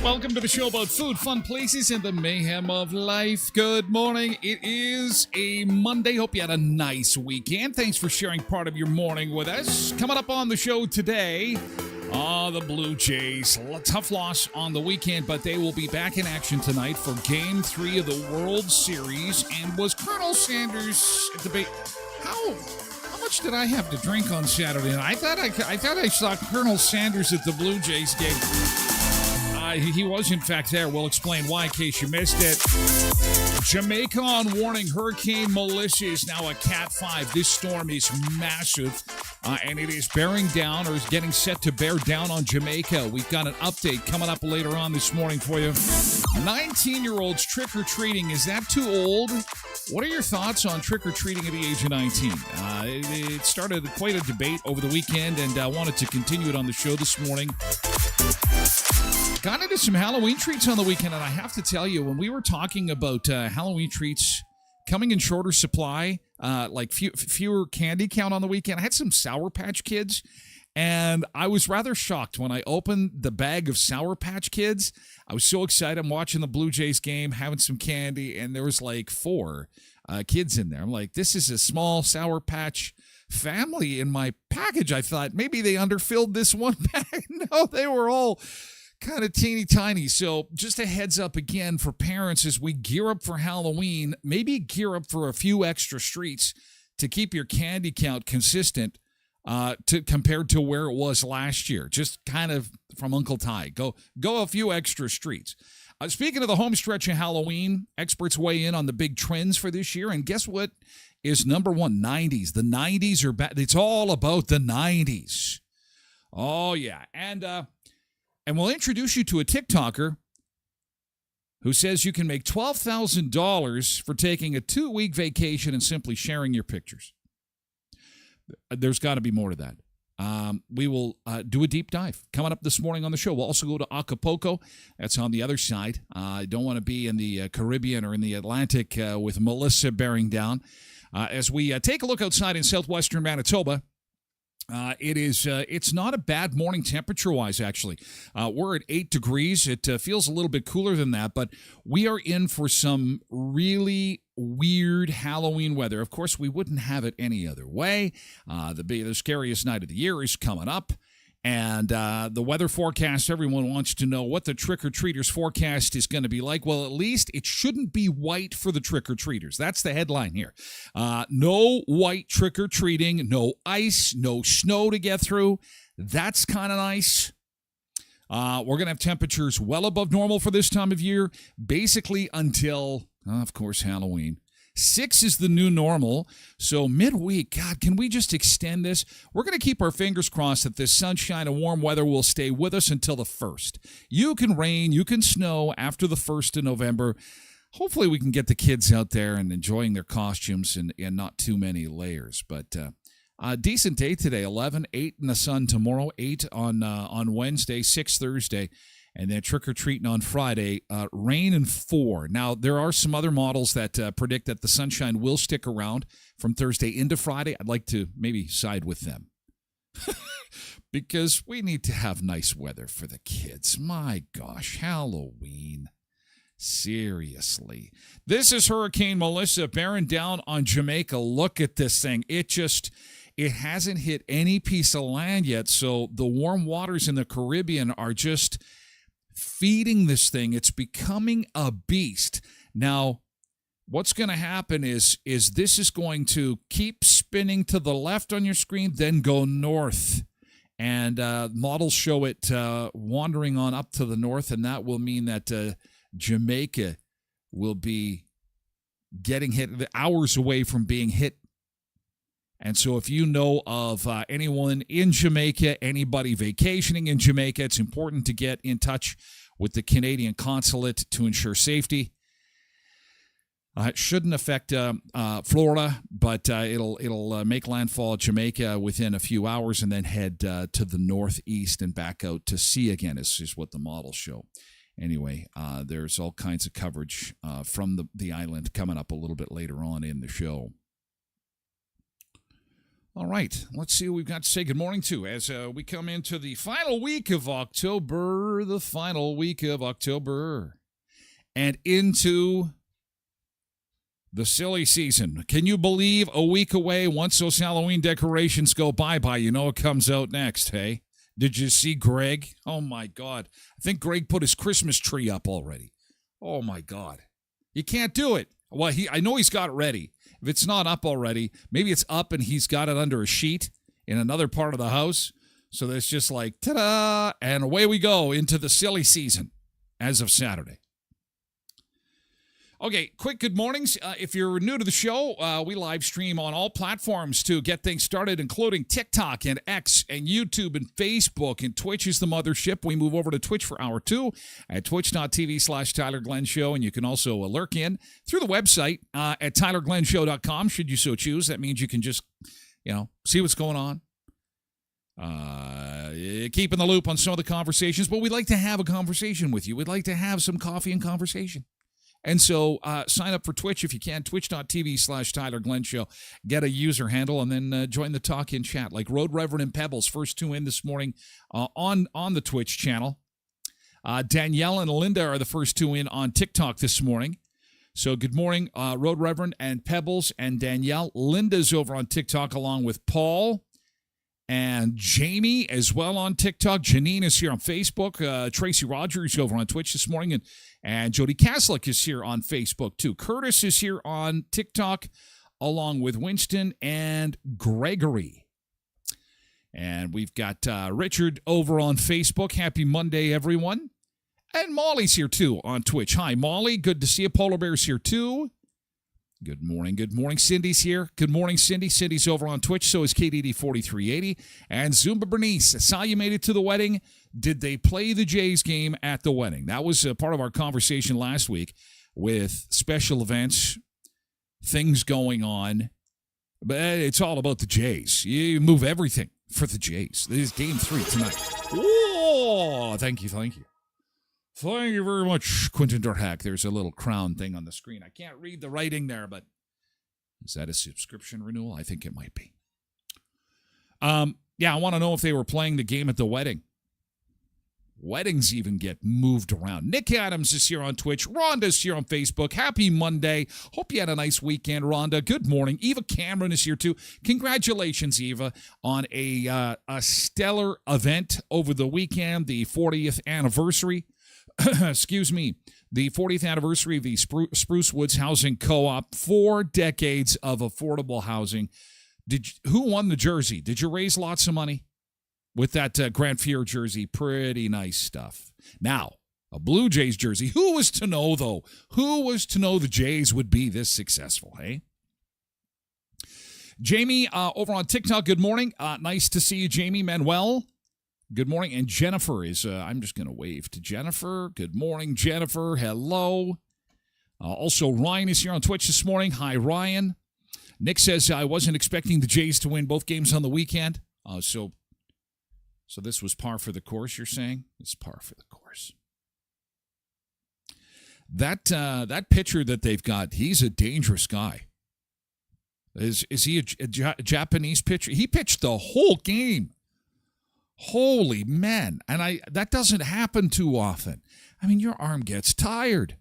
Welcome to the show about food, fun places, and the mayhem of life. Good morning. It is a Monday. Hope you had a nice weekend. Thanks for sharing part of your morning with us. Coming up on the show today, the Blue Jays. Tough loss on the weekend, but they will be back in action tonight for Game 3 of the World Series. And was Colonel Sanders at the How much did I have to drink on Saturday night? I thought I saw Colonel Sanders at the Blue Jays game. He was, in fact, there. We'll explain why in case you missed it. Jamaica on warning. Hurricane Melissa is now a Cat 5. This storm is massive, and it is bearing down or is getting set to bear down on Jamaica. We've got an update coming up later on this morning for you. 19-year-olds trick-or-treating. Is that too old? What are your thoughts on trick-or-treating at the age of 19? It started quite a debate over the weekend, and I wanted to continue it on the show this morning. Got into some Halloween treats on the weekend, and I have to tell you, when we were talking about Halloween treats coming in shorter supply, like fewer candy count on the weekend, I had some Sour Patch Kids, and I was rather shocked when I opened the bag of Sour Patch Kids. I was so excited. I'm watching the Blue Jays game, having some candy, and there was like 4 kids in there. I'm like, this is a small Sour Patch family in my package. I thought maybe they underfilled this one bag. No, they were all kind of teeny tiny. So just a heads up again for parents as we gear up for Halloween, maybe gear up for a few extra streets to keep your candy count consistent compared to where it was last year. Just kind of from Uncle Ty. Go a few extra streets. Speaking of the home stretch of Halloween, experts weigh in on the big trends for this year. And guess what is number one? 90s. The 90s are back. It's all about the 90s. Oh, yeah. And we'll introduce you to a TikToker who says you can make $12,000 for taking a 2-week vacation and simply sharing your pictures. There's got to be more to that. We will do a deep dive coming up this morning on the show. We'll also go to Acapulco. That's on the other side. I don't want to be in the Caribbean or in the Atlantic with Melissa bearing down. As we take a look outside in southwestern Manitoba, it's not a bad morning temperature-wise, actually. We're at 8 degrees. It feels a little bit cooler than that, but we are in for some really weird Halloween weather. Of course, we wouldn't have it any other way. The scariest night of the year is coming up, And the weather forecast, everyone wants to know what the trick-or-treaters forecast is going to be like. Well, at least it shouldn't be white for the trick-or-treaters. That's the headline here. No white trick-or-treating, no ice, no snow to get through. That's kind of nice. We're going to have temperatures well above normal for this time of year, basically until, of course, Halloween. 6 is the new normal, so midweek, God, can we just extend this? We're going to keep our fingers crossed that this sunshine and warm weather will stay with us until the 1st. You can rain, you can snow after the 1st of November. Hopefully we can get the kids out there and enjoying their costumes and not too many layers. But decent day today, 11, 8 in the sun tomorrow, 8 on Wednesday, 6 Thursday. And then trick-or-treating on Friday, rain and 4. Now, there are some other models that predict that the sunshine will stick around from Thursday into Friday. I'd like to maybe side with them. Because we need to have nice weather for the kids. My gosh, Halloween. Seriously. This is Hurricane Melissa bearing down on Jamaica. Look at this thing. It hasn't hit any piece of land yet, so the warm waters in the Caribbean are just feeding this thing. It's becoming a beast. Now, what's going to happen is this is going to keep spinning to the left on your screen, then go north. And models show it wandering on up to the north, and that will mean that Jamaica will be getting hit hours away from being hit. And so if you know of anyone in Jamaica, anybody vacationing in Jamaica, it's important to get in touch with the Canadian consulate to ensure safety. It shouldn't affect Florida, but it'll make landfall at Jamaica within a few hours and then head to the northeast and back out to sea again, is what the models show. Anyway, there's all kinds of coverage from the island coming up a little bit later on in the show. All right, let's see who we've got to say good morning to as we come into the final week of October, and into the silly season. Can you believe a week away, once those Halloween decorations go bye-bye, you know it comes out next, hey? Did you see Greg? Oh, my God. I think Greg put his Christmas tree up already. Oh, my God. You can't do it. Well, I know he's got it ready. If it's not up already, maybe it's up and he's got it under a sheet in another part of the house. So there's just like, ta-da, and away we go into the silly season as of Saturday. Okay, quick good mornings. If you're new to the show, we live stream on all platforms to get things started, including TikTok and X and YouTube and Facebook, and Twitch is the mothership. We move over to Twitch for hour 2 at twitch.tv/Tyler Glen Show, and you can also lurk in through the website at tylerglenshow.com, should you so choose. That means you can just, see what's going on. Keep in the loop on some of the conversations, but we'd like to have a conversation with you. We'd like to have some coffee and conversation. And so sign up for Twitch if you can, twitch.tv/Tyler Glen Show. Get a user handle and then join the talk-in chat. Like Road Reverend and Pebbles, first 2 in this morning on the Twitch channel. Danielle and Linda are the first 2 in on TikTok this morning. So good morning, Road Reverend and Pebbles and Danielle. Linda's over on TikTok along with Paul and Jamie as well on TikTok. Janine is here on Facebook. Tracy Rogers over on Twitch this morning. And Jody Kaslik is here on Facebook too. Curtis is here on TikTok along with Winston and Gregory. And we've got Richard over on Facebook. Happy Monday, everyone. And Molly's here too on Twitch. Hi, Molly. Good to see you. Polar Bear's here too. Good morning. Good morning. Cindy's here. Good morning, Cindy. Cindy's over on Twitch. So is KDD4380. And Zumba Bernice. I saw you made it to the wedding. Did they play the Jays game at the wedding? That was part of our conversation last week with special events, things going on. But it's all about the Jays. You move everything for the Jays. This is game 3 tonight. Oh, thank you. Thank you. Thank you very much, Quentin Dorhack. There's a little crown thing on the screen. I can't read the writing there, but is that a subscription renewal? I think it might be. Yeah, I want to know if they were playing the game at the wedding. Weddings even get moved around. Nick Adams is here on Twitch. Rhonda's here on Facebook. Happy Monday. Hope you had a nice weekend, Rhonda. Good morning. Eva Cameron is here too. Congratulations, Eva, on a stellar event over the weekend, the 40th anniversary. Excuse me. The 40th anniversary of the Spruce Woods Housing Co-op. 4 decades of affordable housing. Who won the jersey? Did you raise lots of money? With that Grant Fuhr jersey, pretty nice stuff. Now, a Blue Jays jersey. Who was to know, though? Who was to know the Jays would be this successful, hey? Jamie, over on TikTok, good morning. Nice to see you, Jamie. Manuel, good morning. And Jennifer is, I'm just going to wave to Jennifer. Good morning, Jennifer. Hello. Also, Ryan is here on Twitch this morning. Hi, Ryan. Nick says, I wasn't expecting the Jays to win both games on the weekend. So this was par for the course, you're saying? It's par for the course. That pitcher that they've got, he's a dangerous guy. Is he a Japanese pitcher? He pitched the whole game. Holy man. And that doesn't happen too often. I mean, your arm gets tired.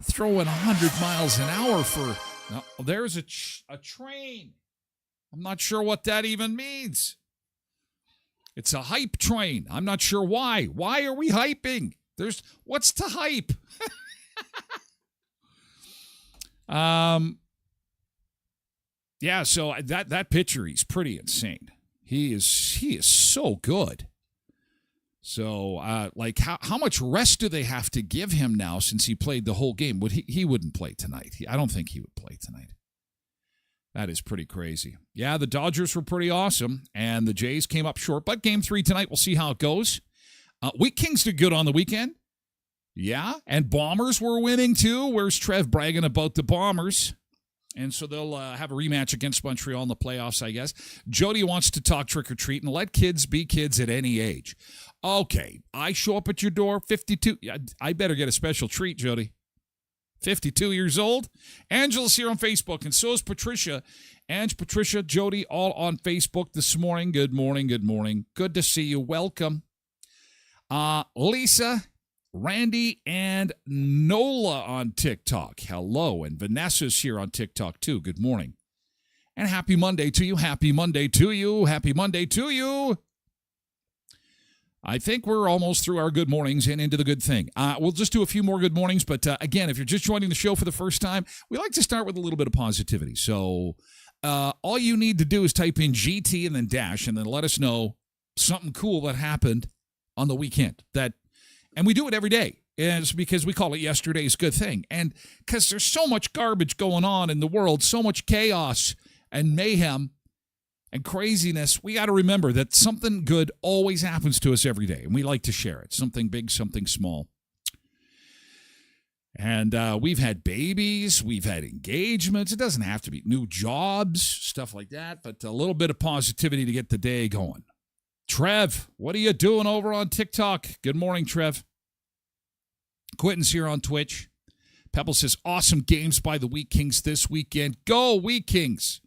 Throwing 100 miles an hour for... No, there's a train. I'm not sure what that even means. It's a hype train. I'm not sure why. Why are we hyping? What's to hype? Yeah, so that pitcher, he's pretty insane. He is so good. So, how much rest do they have to give him now since he played the whole game? He wouldn't play tonight. I don't think he would play tonight. That is pretty crazy. Yeah, the Dodgers were pretty awesome, and the Jays came up short. But Game 3 tonight, we'll see how it goes. Wheat Kings did good on the weekend. Yeah, and Bombers were winning too. Where's Trev bragging about the Bombers? And so they'll have a rematch against Montreal in the playoffs, I guess. Jody wants to talk trick-or-treat and let kids be kids at any age. Okay, I show up at your door, 52. I better get a special treat, Jody. 52 years old. Angela's here on Facebook, and so is Patricia. Patricia, Jody, all on Facebook this morning. Good morning, good morning. Good to see you. Welcome. Lisa, Randy, and Nola on TikTok. Hello. And Vanessa's here on TikTok, too. Good morning. And happy Monday to you. Happy Monday to you. Happy Monday to you. I think we're almost through our good mornings and into the good thing. We'll just do a few more good mornings, but again, if you're just joining the show for the first time, we like to start with a little bit of positivity. So all you need to do is type in GT and then dash, and then let us know something cool that happened on the weekend. And we do it every day. It's because we call it yesterday's good thing. And because there's so much garbage going on in the world, so much chaos and mayhem and craziness, we got to remember that something good always happens to us every day, and we like to share it. Something big, something small. And we've had babies, we've had engagements. It doesn't have to be new jobs, stuff like that, but a little bit of positivity to get the day going. Trev, what are you doing over on TikTok? Good morning, Trev. Quentin's here on Twitch. Pebble says, awesome games by the Wheat Kings this weekend. Go, Wheat Kings.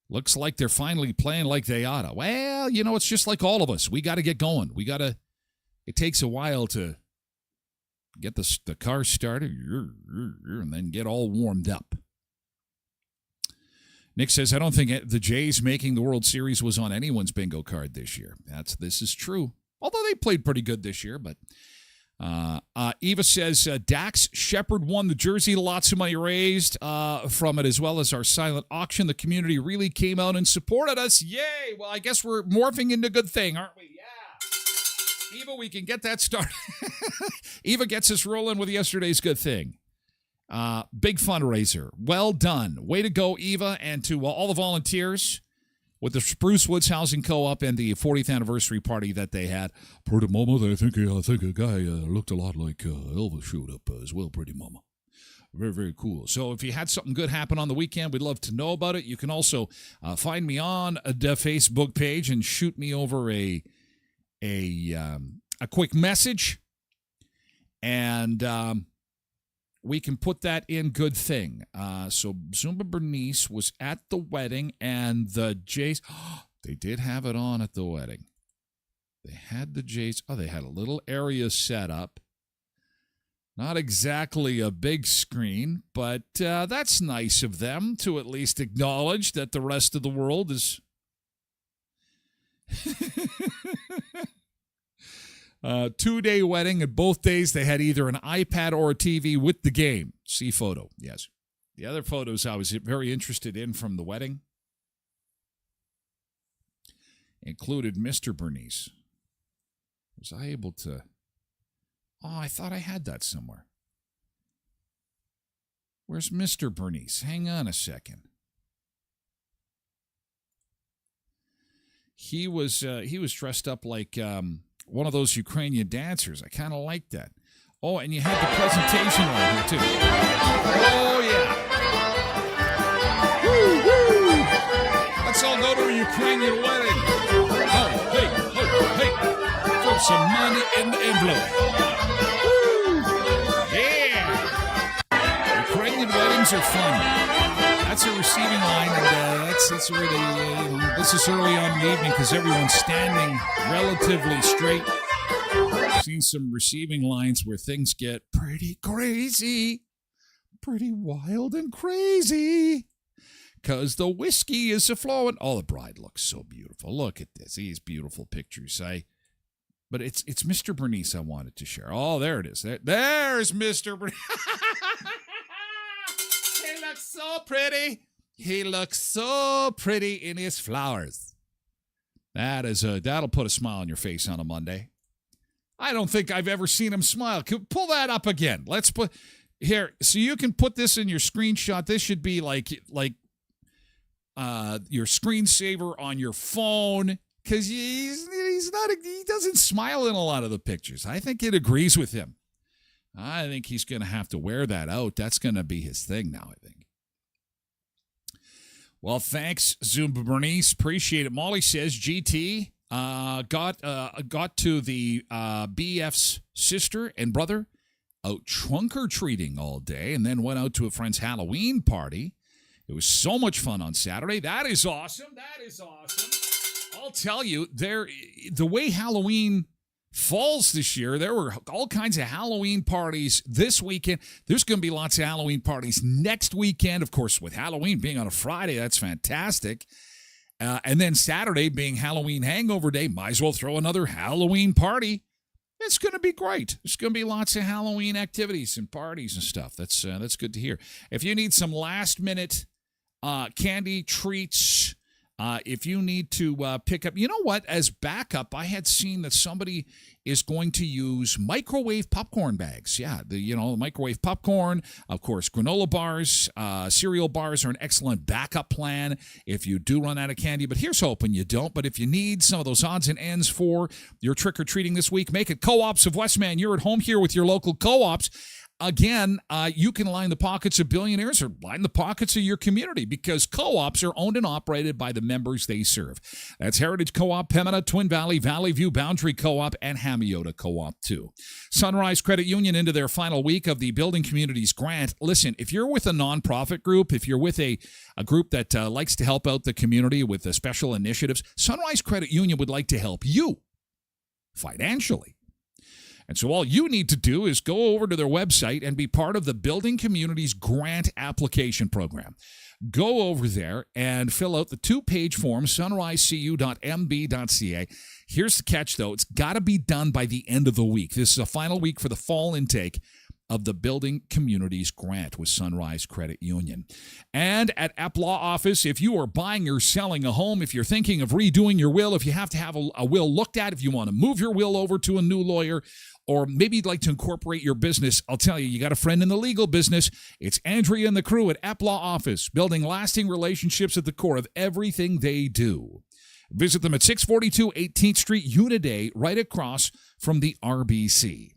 Looks like they're finally playing like they oughta. Well, it's just like all of us. We got to get going. It takes a while to get the car started and then get all warmed up. Nick says, I don't think the Jays making the World Series was on anyone's bingo card this year. This is true. Although they played pretty good this year, but Eva says, Dax Shepard won the jersey. Lots of money raised from it, as well as our silent auction. The community really came out and supported us. Yay! Well, I guess we're morphing into a good thing, aren't we? Yeah. Eva, we can get that started. Eva gets us rolling with yesterday's good thing. Big fundraiser. Well done. Way to go, Eva, and to all the volunteers with the Spruce Woods Housing Co-op and the 40th anniversary party that they had. Pretty Mama, I think a guy looked a lot like Elvis showed up as well, Pretty Mama. Very, very cool. So if you had something good happen on the weekend, we'd love to know about it. You can also find me on the Facebook page and shoot me over a quick message, and we can put that in good thing. So Zumba Bernice was at the wedding, and the Jays, they did have it on at the wedding. They had the Jays. Oh, they had a little area set up. Not exactly a big screen, but that's nice of them to at least acknowledge that the rest of the world is... 2-day wedding, and both days they had either an iPad or a TV with the game. See photo, yes. The other photos I was very interested in from the wedding included Mr. Bernice. Was I able to... Oh, I thought I had that somewhere. Where's Mr. Bernice? Hang on a second. He was dressed up like one of those Ukrainian dancers. I kind of like that. Oh, and you had the presentation right here, too. Oh, yeah. Woo, woo. Let's all go to a Ukrainian wedding. Oh, hey. Throw some money in the envelope. Ukrainian weddings are fun. That's a receiving line, and that's where they, this is early on in the evening because everyone's standing relatively straight. I've seen some receiving lines where things get pretty crazy, pretty wild and crazy, because the whiskey is a-flowing. Oh, the bride looks so beautiful. Look at this. These beautiful pictures. But it's Mr. Bernice I wanted to share. Oh, there it is. There's Mr. Bernice. He looks so pretty. He looks so pretty in his flowers. That'll put a smile on your face on a Monday. I don't think I've ever seen him smile. Pull that up again. Let's put here so you can put this in your screenshot. This should be like your screensaver on your phone because he doesn't smile in a lot of the pictures. I think it agrees with him. I think he's going to have to wear that out. That's going to be his thing now, I think. Well, thanks, Zumba Bernice. Appreciate it. Molly says GT got to the BF's sister and brother out trunk-or-treating all day and then went out to a friend's Halloween party. It was so much fun on Saturday. That is awesome. I'll tell you, the way Halloween falls this year, there were all kinds of Halloween parties this weekend. There's going to be lots of Halloween parties next weekend. Of course, with Halloween being on a Friday, that's fantastic. And then Saturday being Halloween hangover day, might as well throw another Halloween party. It's going to be great. There's going to be lots of Halloween activities and parties and stuff. That's good to hear. If you need some last-minute candy treats, if you need to pick up, you know what? As backup, I had seen that somebody is going to use microwave popcorn bags. Yeah, the microwave popcorn. Of course, granola bars, cereal bars are an excellent backup plan if you do run out of candy. But here's hoping you don't. But if you need some of those odds and ends for your trick-or-treating this week, make it Co-ops of Westman. You're at home here with your local co-ops. Again, you can line the pockets of billionaires or line the pockets of your community because co-ops are owned and operated by the members they serve. That's Heritage Co-op, Pembina, Twin Valley, Valley View, Boundary Co-op, and Hamiota Co-op, too. Sunrise Credit Union into their final week of the Building Communities Grant. Listen, if you're with a nonprofit group, if you're with a group that likes to help out the community with special initiatives, Sunrise Credit Union would like to help you financially. And so all you need to do is go over to their website and be part of the Building Communities Grant Application Program. Go over there and fill out the 2-page form, sunrisecu.mb.ca. Here's the catch, though. It's got to be done by the end of the week. This is a final week for the fall intake of the Building Communities Grant with Sunrise Credit Union. And at App Law Office, if you are buying or selling a home, if you're thinking of redoing your will, if you have to have a will looked at, if you want to move your will over to a new lawyer, or maybe you'd like to incorporate your business, I'll tell you, you got a friend in the legal business. It's Andrea and the crew at App Law Office, building lasting relationships at the core of everything they do. Visit them at 642 18th Street, Unit A, right across from the RBC.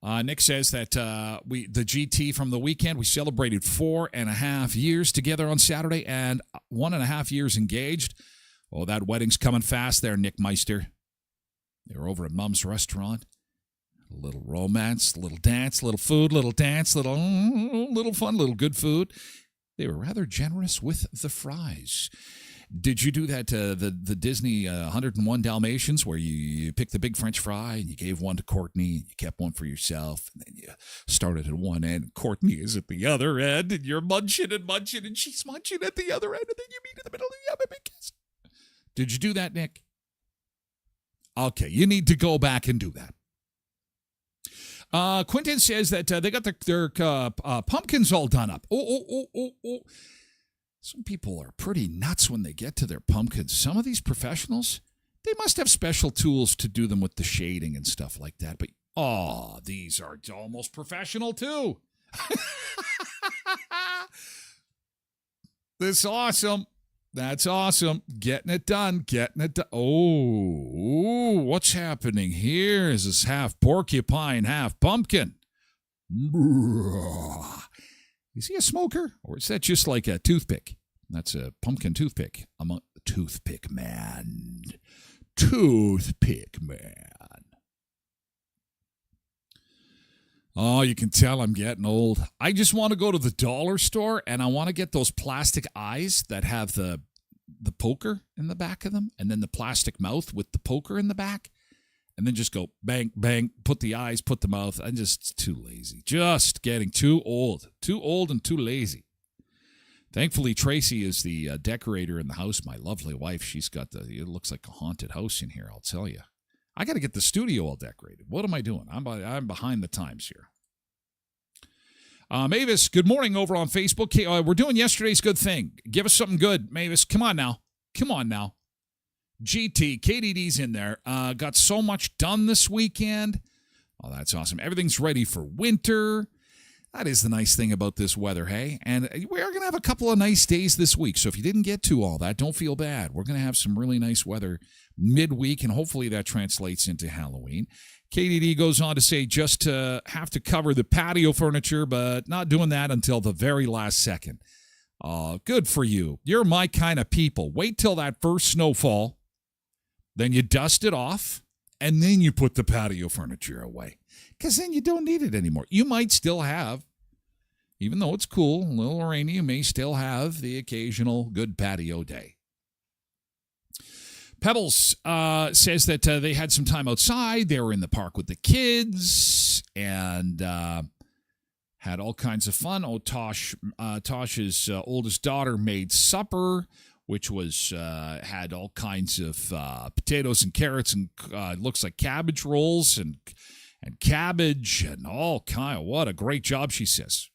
Nick says that the GT from the weekend, we celebrated 4.5 years together on Saturday and 1.5 years engaged. Oh, that wedding's coming fast there, Nick Meister. They were over at Mom's restaurant. A little romance, a little dance, a little food, little dance, little fun, little good food. They were rather generous with the fries. Did you do that, the Disney 101 Dalmatians, where you picked the big French fry and you gave one to Courtney and you kept one for yourself, and then you started at one end and Courtney is at the other end and you're munching and she's munching at the other end and then you meet in the middle and you have a big kiss? Did you do that, Nick? Okay, you need to go back and do that. Quentin says that they got their pumpkins all done up. Oh. Some people are pretty nuts when they get to their pumpkins. Some of these professionals, they must have special tools to do them with the shading and stuff like that. But, these are almost professional too. This is awesome. That's awesome. Getting it done. Oh, what's happening here? Is this half porcupine, half pumpkin? Is he a smoker? Or is that just like a toothpick? That's a pumpkin toothpick. I'm a toothpick man. Toothpick man. Oh, you can tell I'm getting old. I just want to go to the dollar store and I want to get those plastic eyes that have the poker in the back of them and then the plastic mouth with the poker in the back. And then just go bang, bang, put the eyes, put the mouth. I'm just too lazy. Just getting too old. Too old and too lazy. Thankfully, Tracy is the decorator in the house. My lovely wife, she's got it looks like a haunted house in here, I'll tell you. I got to get the studio all decorated. What am I doing? I'm behind the times here. Mavis, good morning over on Facebook. We're doing yesterday's good thing. Give us something good, Mavis. Come on now. GT, KDD's in there. Got so much done this weekend. Oh, that's awesome. Everything's ready for winter. That is the nice thing about this weather, hey? And we are going to have a couple of nice days this week. So if you didn't get to all that, don't feel bad. We're going to have some really nice weather midweek, and hopefully that translates into Halloween. KDD goes on to say just have to cover the patio furniture, but not doing that until the very last second. Good for you. You're my kind of people. Wait till that first snowfall. Then you dust it off, and then you put the patio furniture away. Because then you don't need it anymore. You might still have, even though it's cool, a little rainy, you may still have the occasional good patio day. Pebbles says that they had some time outside. They were in the park with the kids and had all kinds of fun. Tosh's oldest daughter made supper, which was had all kinds of potatoes and carrots and looks like cabbage rolls and cabbage and all kind of, what a great job, she says.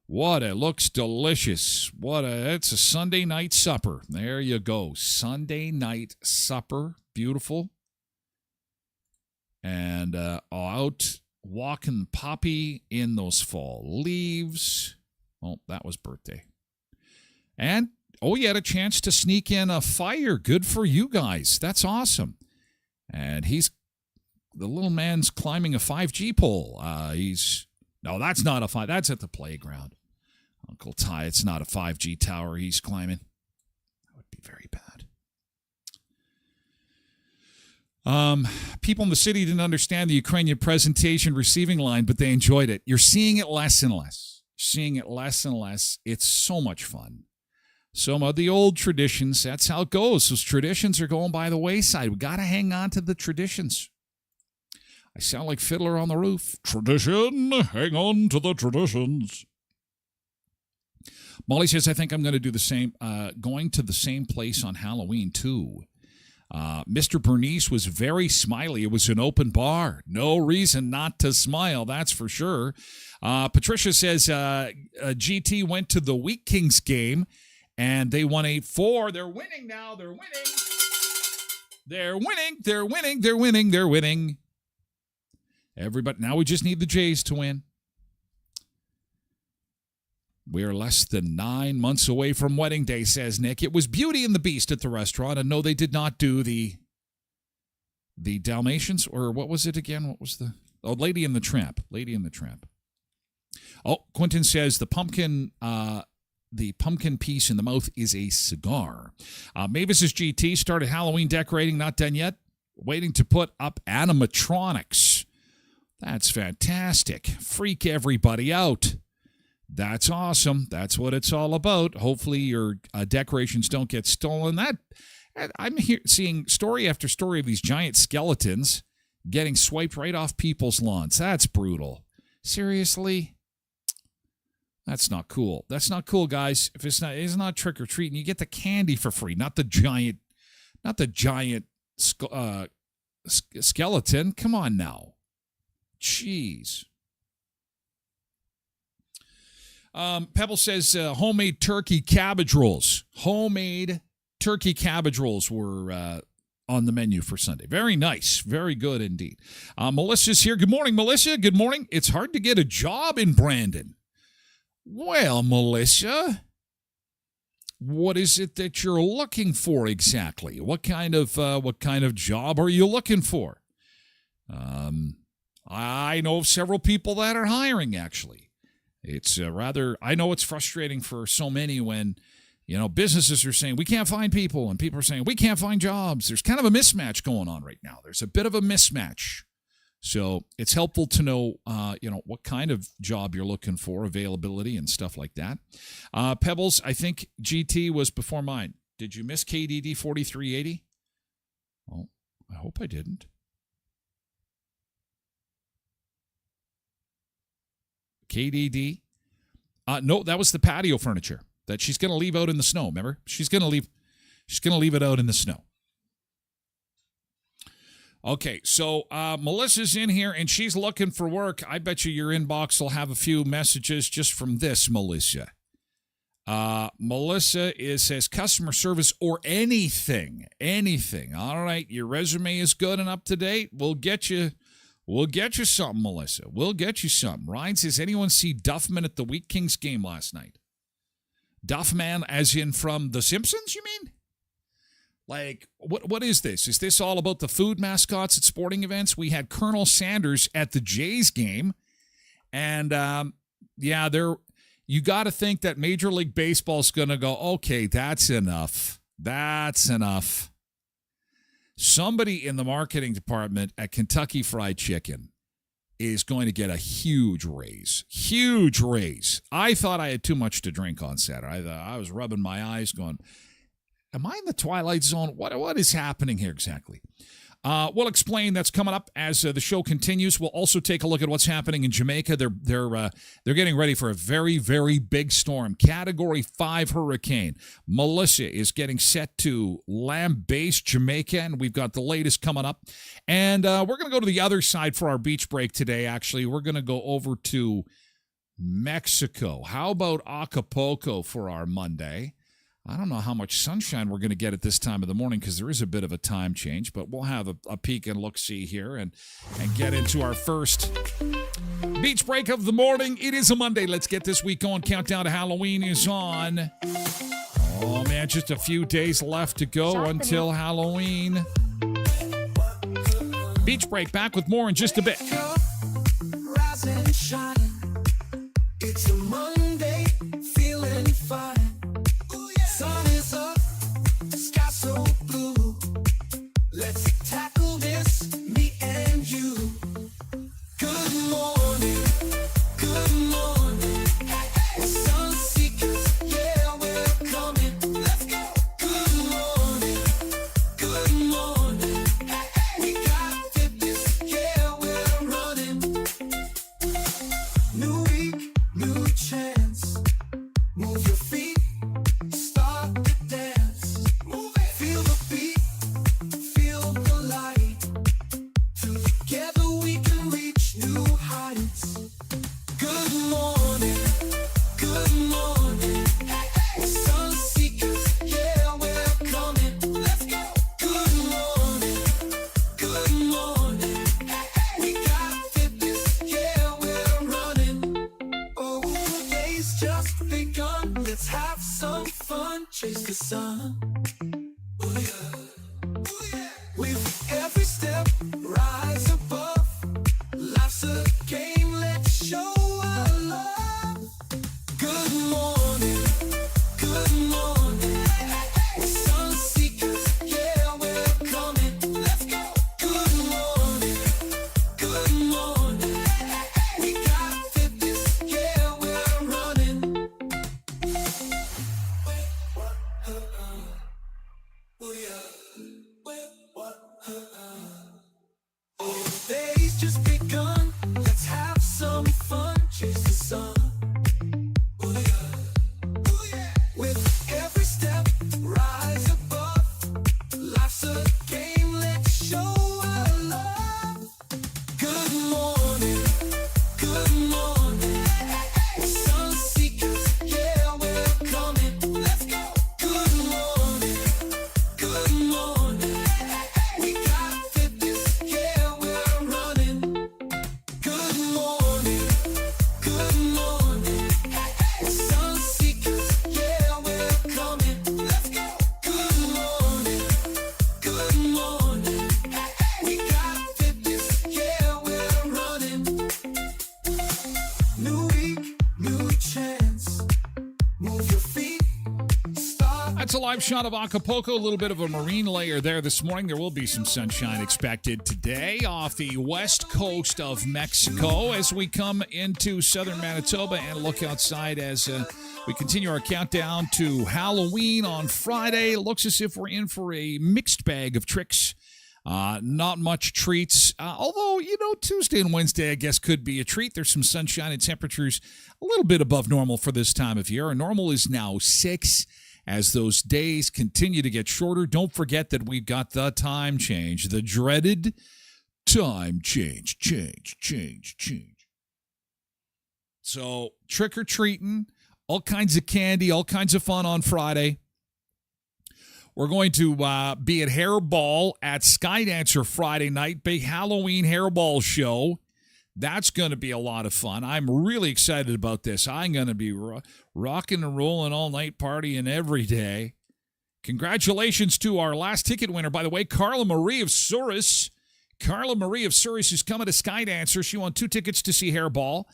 It looks delicious. It's a Sunday night supper. There you go. Sunday night supper. Beautiful. And out walking Poppy in those fall leaves. Oh, that was birthday. And you had a chance to sneak in a fire. Good for you guys. That's awesome. And the little man's climbing a 5G pole. No, that's not a 5. That's at the playground. Uncle Ty, it's not a 5G tower he's climbing. That would be very bad. People in the city didn't understand the Ukrainian presentation receiving line, but they enjoyed it. You're seeing it less and less. It's so much fun. Some of the old traditions, that's how it goes. Those traditions are going by the wayside. We got to hang on to the traditions. I sound like Fiddler on the Roof. Tradition, hang on to the traditions. Molly says, I think I'm going to do the same, going to the same place on Halloween, too. Mr. Bernice was very smiley. It was an open bar. No reason not to smile, that's for sure. Patricia says, GT went to the Wheat Kings game, and they won 8-4. They're winning now. They're winning. Everybody, now we just need the Jays to win. We are less than 9 months away from wedding day, says Nick. It was Beauty and the Beast at the restaurant, and no, they did not do the Dalmatians, or what was it again? What was Lady and the Tramp. Oh, Quentin says the pumpkin piece in the mouth is a cigar. Mavis's GT started Halloween decorating, not done yet. Waiting to put up animatronics. That's fantastic. Freak everybody out. That's awesome. That's what it's all about. Hopefully your decorations don't get stolen. I'm seeing story after story of these giant skeletons getting swiped right off people's lawns. That's brutal. Seriously? That's not cool. That's not cool, guys. If it's not trick or treating, you get the candy for free, not the giant skeleton. Come on now. Jeez. Pebble says homemade turkey cabbage rolls. Homemade turkey cabbage rolls were on the menu for Sunday. Very nice. Very good indeed. Melissa's here. Good morning, Melissa. Good morning. It's hard to get a job in Brandon. Well, Melissa, what is it that you're looking for exactly? What kind of job are you looking for? I know of several people that are hiring, actually. It's I know it's frustrating for so many when, businesses are saying we can't find people and people are saying we can't find jobs. There's kind of a mismatch going on right now. There's a bit of a mismatch. So it's helpful to know, what kind of job you're looking for, availability and stuff like that. Pebbles, I think GT was before mine. Did you miss KDD 4380? Oh, I hope I didn't. KDD. No, that was the patio furniture that she's going to leave out in the snow. Remember? She's going to leave it out in the snow. Okay, so Melissa's in here and she's looking for work. I bet you your inbox will have a few messages just from this, Melissa. Melissa says customer service or anything. All right, your resume is good and up to date. We'll get you something, Melissa. We'll get you something. Ryan says, anyone see Duffman at the Wheat Kings game last night? Duffman as in from The Simpsons, you mean? Like, what is this? Is this all about the food mascots at sporting events? We had Colonel Sanders at the Jays game. And, you got to think that Major League Baseball's going to go, okay, that's enough. That's enough. Somebody in the marketing department at Kentucky Fried Chicken is going to get a huge raise. Huge raise. I thought I had too much to drink on Saturday. I was rubbing my eyes going, am I in the Twilight Zone? What is happening here exactly? We'll explain. That's coming up as the show continues. We'll also take a look at what's happening in Jamaica. They're getting ready for a very, very big storm. Category 5 hurricane. Melissa is getting set to lambaste Jamaica, and we've got the latest coming up. And we're going to go to the other side for our beach break today, actually. We're going to go over to Mexico. How about Acapulco for our Monday? I don't know how much sunshine we're going to get at this time of the morning because there is a bit of a time change, but we'll have a peek and look-see here and get into our first beach break of the morning. It is a Monday. Let's get this week going. Countdown to Halloween is on. Oh, man, just a few days left to go until Halloween. Beach break, back with more in just a bit. Rise and shine. It's a Monday, feeling fine. Sun is up, sky so blue. Let's tackle this, me and you. Good morning, good morning. Sun seekers, yeah, we're coming. Let's go. Good morning, good morning. We got fitness, yeah, we're running. New week, new chance. Move your feet. Chase the sun. Ooh, yeah. Ooh, yeah. With every step, rise above. Life's a game, let's show our love. Good morning, good morning. Sun seekers, yeah, we're coming. Let's go. Good morning, good morning. We got fitness, yeah, we're running. That's a live shot of Acapulco. A little bit of a marine layer there this morning. There will be some sunshine expected today off the west coast of Mexico as we come into southern Manitoba and look outside as we continue our countdown to Halloween on Friday. Looks as if we're in for a mixed bag of tricks. Not much treats, although, Tuesday and Wednesday, I guess, could be a treat. There's some sunshine and temperatures a little bit above normal for this time of year. Our normal is now 6. As those days continue to get shorter, don't forget that we've got the time change, the dreaded time change. So, trick-or-treating, all kinds of candy, all kinds of fun on Friday. We're going to be at Hairball at Skydancer Friday night, big Halloween Hairball show. That's going to be a lot of fun. I'm really excited about this. I'm going to be rocking and rolling all night, partying every day. Congratulations to our last ticket winner, by the way, Carla Marie of Souris. Carla Marie of Souris is coming to Skydancer. She won 2 tickets to see Hairball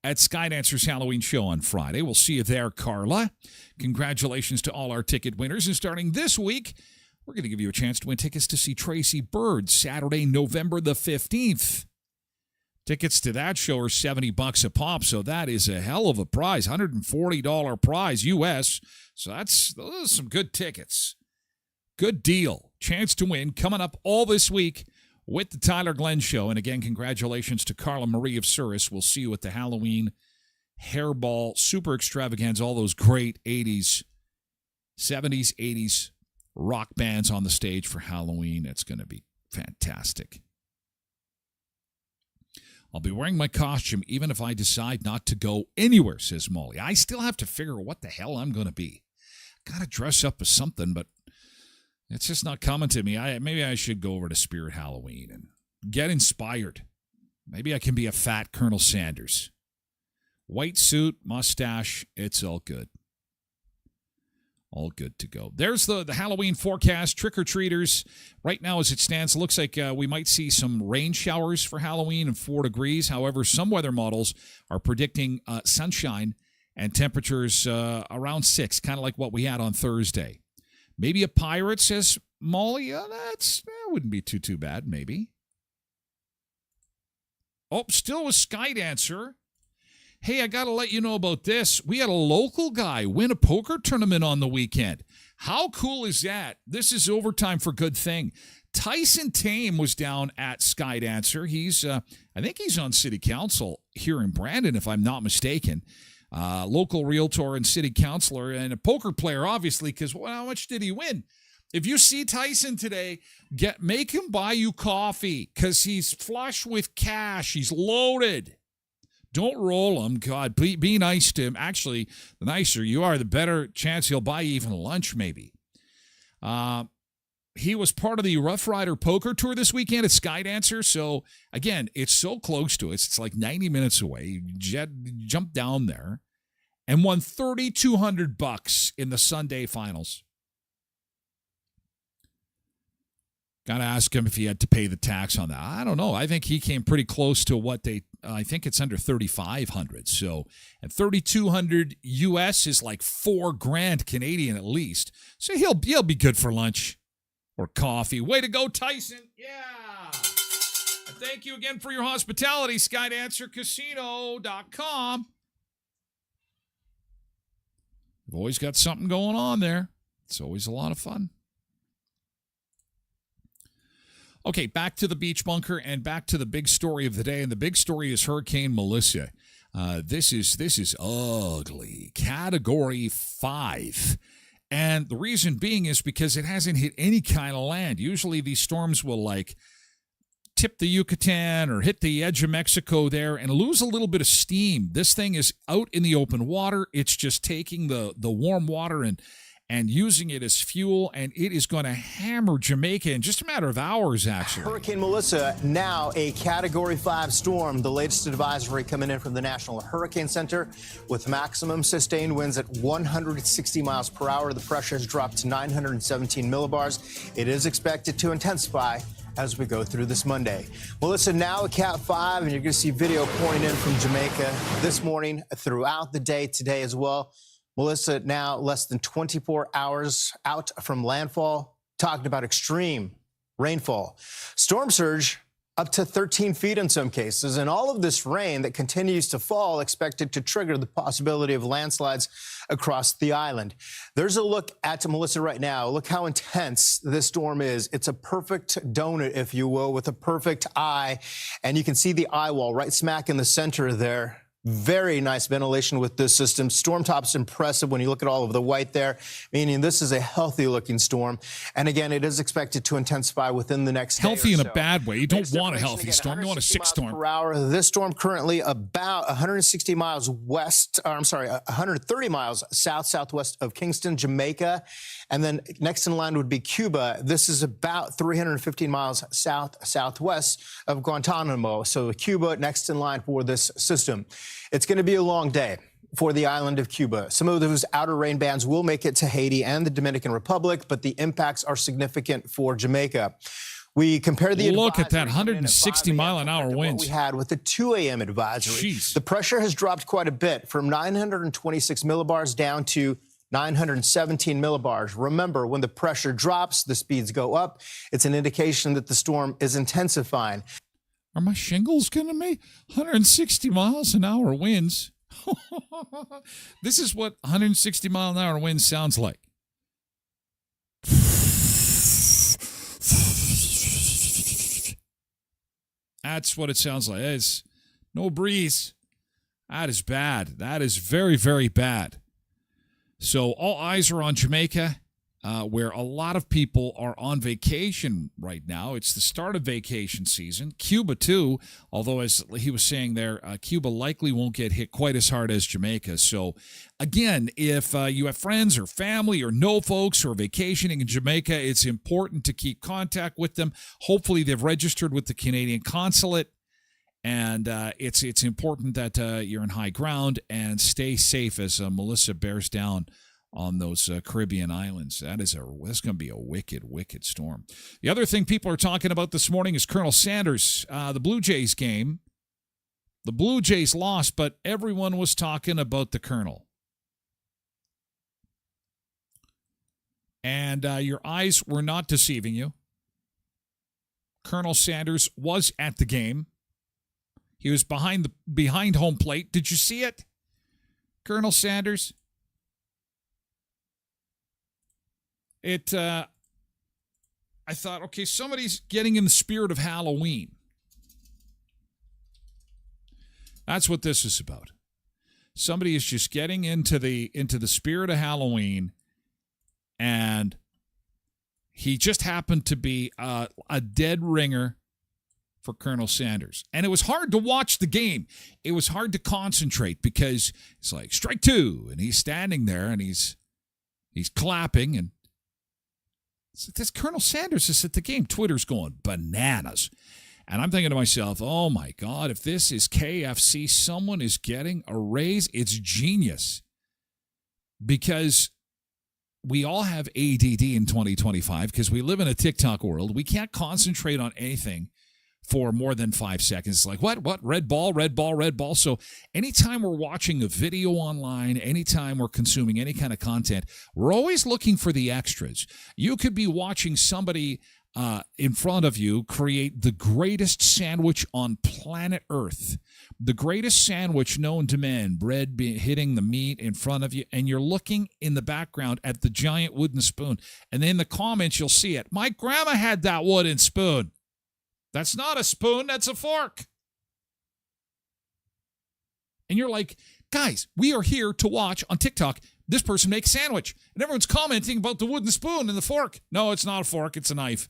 at Skydancer's Halloween show on Friday. We'll see you there, Carla. Congratulations to all our ticket winners. And starting this week, we're going to give you a chance to win tickets to see Tracy Bird Saturday, November the 15th. Tickets to that show are $70 a pop, so that is a hell of a prize, $140 prize U.S. So those are some good tickets. Good deal. Chance to win coming up all this week with the Tyler Glen Show. And again, congratulations to Carla Marie of Souris. We'll see you at the Halloween Hairball Super Extravaganza, all those great 80s, 70s, 80s rock bands on the stage for Halloween. It's going to be fantastic. I'll be wearing my costume even if I decide not to go anywhere, says Molly. I still have to figure out what the hell I'm going to be. Got to dress up as something, but it's just not coming to me. Maybe I should go over to Spirit Halloween and get inspired. Maybe I can be a fat Colonel Sanders. White suit, mustache, it's all good. All good to go. There's the Halloween forecast. Trick-or-treaters. Right now, as it stands, it looks like we might see some rain showers for Halloween and 4 degrees. However, some weather models are predicting sunshine and temperatures around 6, kind of like what we had on Thursday. Maybe a pirate, says Molly. That wouldn't be too bad, maybe. Oh, still with Skydancer. Hey, I got to let you know about this. We had a local guy win a poker tournament on the weekend. How cool is that? This is overtime for good thing. Tyson Tame was down at Skydancer. He's, I think he's on city council here in Brandon, if I'm not mistaken. Local realtor and city councilor and a poker player, obviously, because how much did he win? If you see Tyson today, make him buy you coffee because he's flush with cash. He's loaded. Don't roll him. God, be nice to him. Actually, the nicer you are, the better chance he'll buy you even lunch, maybe. He was part of the Rough Rider Poker Tour this weekend at Skydancer. So, again, it's so close to us. It's like 90 minutes away. You jump down there and won $3,200 in the Sunday finals. Got to ask him if he had to pay the tax on that. I don't know. I think he came pretty close to what I think it's under $3,500. So, and $3,200 US is like $4,000 Canadian at least. So he'll be good for lunch or coffee. Way to go, Tyson. Yeah. And thank you again for your hospitality, SkydancerCasino.com. We've always got something going on there. It's always a lot of fun. Okay, back to the beach bunker and back to the big story of the day. And the big story is Hurricane Melissa. This is ugly. Category 5. And the reason being is because it hasn't hit any kind of land. Usually these storms will tip the Yucatan or hit the edge of Mexico there and lose a little bit of steam. This thing is out in the open water. It's just taking the warm water and using it as fuel, and it is going to hammer Jamaica in just a matter of hours, actually. Hurricane Melissa, now a Category 5 storm. The latest advisory coming in from the National Hurricane Center with maximum sustained winds at 160 miles per hour. The pressure has dropped to 917 millibars. It is expected to intensify as we go through this Monday. Melissa, now a Cat 5, and you're going to see video pouring in from Jamaica this morning, throughout the day today as well. Melissa, now less than 24 hours out from landfall, talking about extreme rainfall. Storm surge up to 13 feet in some cases, and all of this rain that continues to fall expected to trigger the possibility of landslides across the island. There's a look at Melissa right now. Look how intense this storm is. It's a perfect donut, if you will, with a perfect eye, and you can see the eye wall right smack in the center there. Very nice ventilation with this system. Storm top's impressive when you look at all of the white there, meaning this is a healthy looking storm. And again, it is expected to intensify within the next healthy day or in so. a bad way. You don't want a healthy Again, storm. You want a sick storm. Per hour. This storm currently about 160 miles west, or I'm sorry, 130 miles southwest of Kingston, Jamaica. And then next in line would be Cuba. This is about 315 miles southwest of Guantanamo. So Cuba next in line for this system. It's going to be a long day for the island of Cuba. Some of those outer rain bands will make it to Haiti and the Dominican Republic, but the impacts are significant for Jamaica. We compare the look at that 160 mile an hour winds we had with the 2 a.m. advisory. Jeez. The pressure has dropped quite a bit from 926 millibars down to 917 millibars. Remember, when the pressure drops, the speeds go up. It's an indication that the storm is intensifying. Are my shingles going to make 160 miles an hour winds? This is what 160 mile an hour wind sounds like. That's what it sounds like. It's no breeze. That is bad. That is very, very bad. So all eyes are on Jamaica, where a lot of people are on vacation right now. It's the start of vacation season. Cuba, too, although as he was saying there, Cuba likely won't get hit quite as hard as Jamaica. So, again, if you have friends or family or know folks who are vacationing in Jamaica, it's important to keep contact with them. Hopefully they've registered with the Canadian consulate. And it's important that you're in high ground and stay safe as Melissa bears down on those Caribbean islands. That's going to be a wicked, wicked storm. The other thing people are talking about this morning is Colonel Sanders, the Blue Jays game. The Blue Jays lost, but everyone was talking about the Colonel. And your eyes were not deceiving you. Colonel Sanders was at the game. He was behind home plate. Did you see it, Colonel Sanders? I thought, okay, somebody's getting in the spirit of Halloween. That's what this is about. Somebody is just getting into the spirit of Halloween, and he just happened to be a dead ringer for Colonel Sanders. And it was hard to watch the game. It was hard to concentrate because it's like strike two, and he's standing there and he's clapping, and this Colonel Sanders is at the game. Twitter's going bananas. And I'm thinking to myself, oh my God, if this is KFC, someone is getting a raise. It's genius. Because we all have ADD in 2025 because we live in a TikTok world. We can't concentrate on anything for more than 5 seconds. It's like, what? Red ball, red ball, red ball. So anytime we're watching a video online, anytime we're consuming any kind of content, we're always looking for the extras. You could be watching somebody in front of you create the greatest sandwich on planet Earth, the greatest sandwich known to man, bread hitting the meat in front of you, and you're looking in the background at the giant wooden spoon. And in the comments, you'll see it. My grandma had that wooden spoon. That's not a spoon, that's a fork. And you're like, guys, we are here to watch on TikTok this person make a sandwich. And everyone's commenting about the wooden spoon and the fork. No, it's not a fork, it's a knife.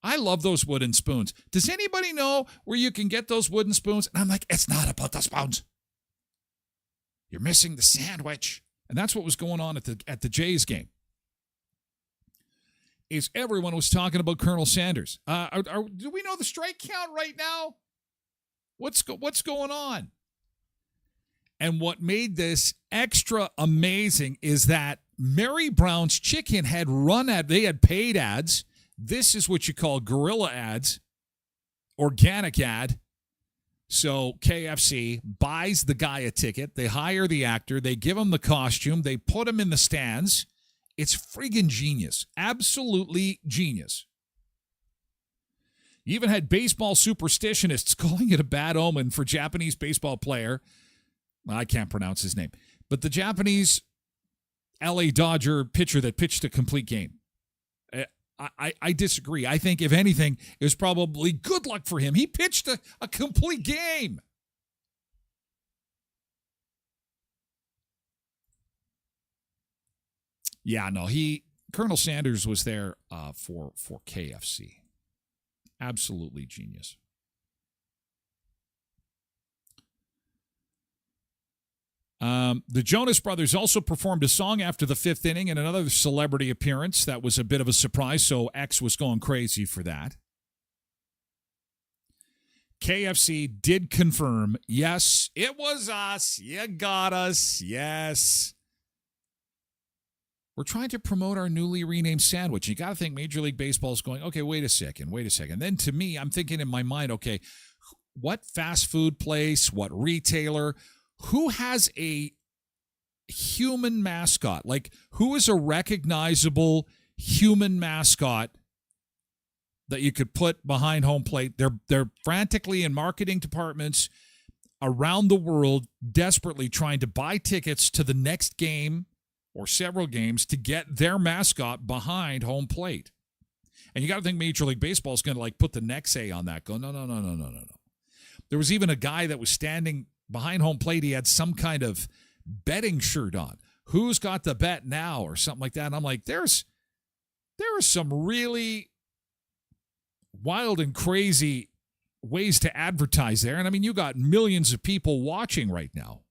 I love those wooden spoons. Does anybody know where you can get those wooden spoons? And I'm like, it's not about the spoons. You're missing the sandwich. And that's what was going on at the Jays game. Is everyone was talking about Colonel Sanders. Do we know the strike count right now? What's going on? And what made this extra amazing is that Mary Brown's Chicken had they had paid ads. This is what you call guerrilla ads, organic ad. So KFC buys the guy a ticket. They hire the actor. They give him the costume. They put him in the stands. It's friggin' genius. Absolutely genius. You even had baseball superstitionists calling it a bad omen for Japanese baseball player. I can't pronounce his name. But the Japanese LA Dodger pitcher that pitched a complete game. I disagree. I think, if anything, it was probably good luck for him. He pitched a complete game. Yeah, no, Colonel Sanders was there for KFC. Absolutely genius. The Jonas Brothers also performed a song after the fifth inning in another celebrity appearance. That was a bit of a surprise, so X was going crazy for that. KFC did confirm, yes, it was us. You got us. Yes. We're trying to promote our newly renamed sandwich. You got to think Major League Baseball is going, okay, wait a second. Then to me, I'm thinking in my mind, okay, what fast food place, what retailer, who has a human mascot? Like, who is a recognizable human mascot that you could put behind home plate? They're frantically in marketing departments around the world desperately trying to buy tickets to the next game or several games to get their mascot behind home plate. And you got to think Major League Baseball is going to put the Nexay on that. Go, no. There was even a guy that was standing behind home plate. He had some kind of betting shirt on. Who's got the bet now or something like that? And I'm like, there are some really wild and crazy ways to advertise there. And I mean, you got millions of people watching right now.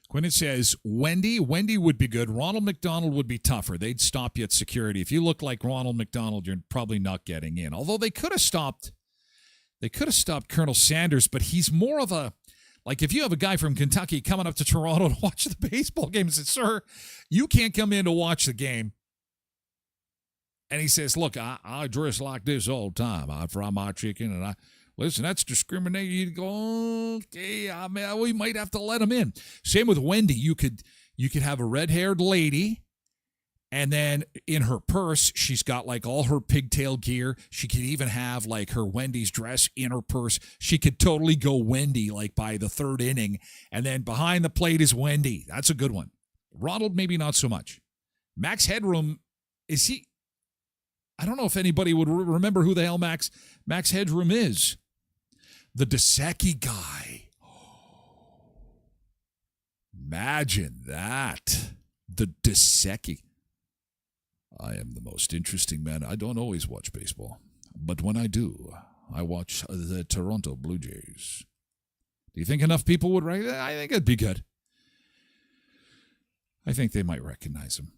Quinn says, Wendy would be good. Ronald McDonald would be tougher. They'd stop you at security. If you look like Ronald McDonald, you're probably not getting in. Although they could have stopped Colonel Sanders, but he's more of a, like, if you have a guy from Kentucky coming up to Toronto to watch the baseball game and says, sir, you can't come in to watch the game. And he says, look, I dress like this all the time. I fry my chicken and listen, that's discrimination. You go, okay, I mean, we might have to let him in. Same with Wendy. You could have a red-haired lady, and then in her purse, she's got all her pigtail gear. She could even have her Wendy's dress in her purse. She could totally go Wendy by the third inning, and then behind the plate is Wendy. That's a good one. Ronald, maybe not so much. Max Headroom, is he? I don't know if anybody would remember who the hell Max Headroom is. The Dosecki guy. Imagine that. The Dosecki. I am the most interesting man. I don't always watch baseball, but when I do, I watch the Toronto Blue Jays. Do you think enough people would recognize? I think it'd be good. I think they might recognize him.